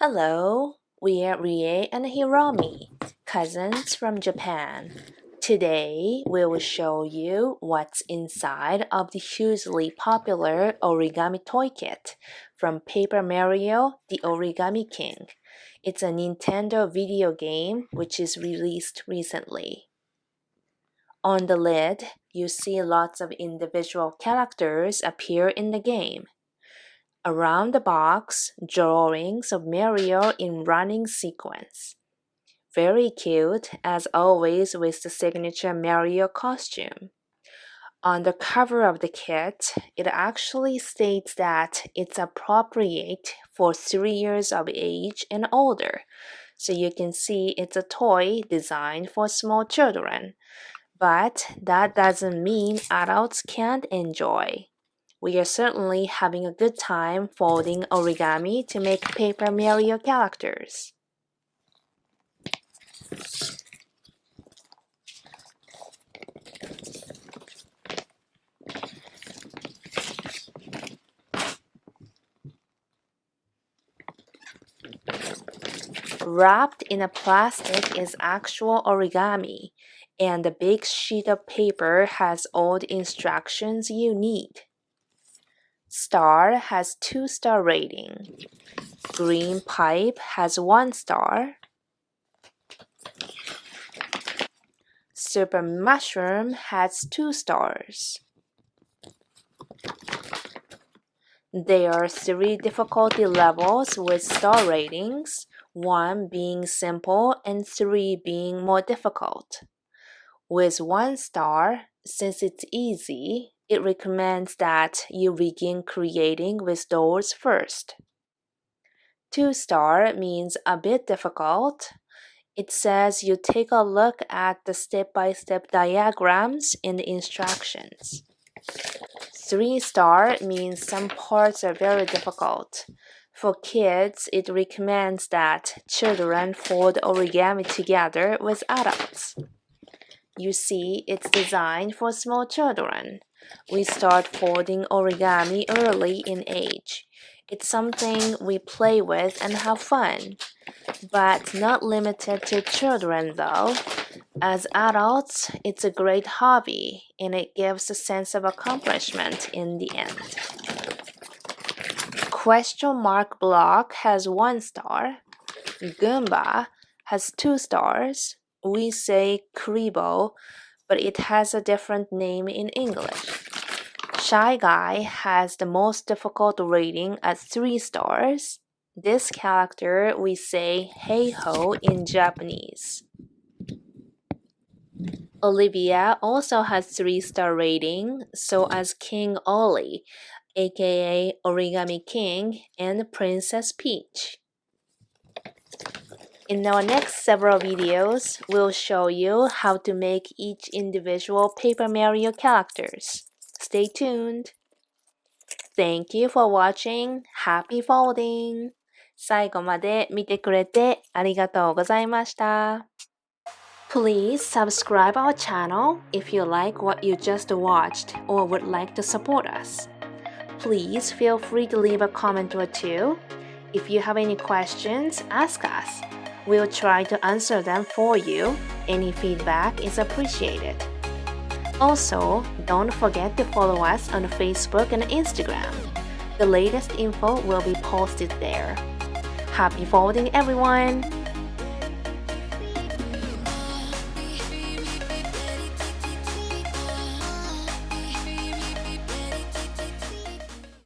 Hello, we are Rie and Hiromi, cousins from Japan. Today, we will show you what's inside of the hugely popular Origami Toy Kit from Paper Mario, the Origami King. It's a Nintendo video game which is released recently. On the lid, you see lots of individual characters appear in the game. Around the box, drawings of Mario in running sequence. Very cute, as always, with the signature Mario costume. On the cover of the kit, it actually states that it's appropriate for 3 years of age and older. So you can see it's a toy designed for small children. But that doesn't mean adults can't enjoy. We are certainly having a good time folding origami to make Paper Mario characters. Wrapped in a plastic is actual origami, and the big sheet of paper has all the instructions you need. Star has 2-star rating. Green pipe has 1 star. Super mushroom has 2 stars. There are 3 difficulty levels with star ratings, 1 being simple and 3 being more difficult. With 1 star, since it's easy, it recommends that you begin creating with doors first. 2-star means a bit difficult. It says you take a look at the step-by-step diagrams in the instructions. 3-star means some parts are very difficult. For kids, it recommends that children fold origami together with adults. You see, it's designed for small children. We start folding origami early in age. It's something we play with and have fun, but not limited to children though. As adults, it's a great hobby and it gives a sense of accomplishment in the end. Question mark block has 1 star. Goomba has 2 stars. We say Kribo, but it has a different name in English. Shy Guy has the most difficult rating at 3 stars. This character we say Hey-Ho in Japanese. Olivia also has 3-star rating, so as King Ollie, aka Origami King and Princess Peach. In our next several videos, we'll show you how to make each individual Paper Mario characters. Stay tuned! Thank you for watching. Happy folding! 最後まで見てくれてありがとうございました。Please subscribe our channel if you like what you just watched or would like to support us. Please feel free to leave a comment or two. If you have any questions, ask us. We'll try to answer them for you. Any feedback is appreciated. Also, don't forget to follow us on Facebook and Instagram. The latest info will be posted there. Happy folding, everyone!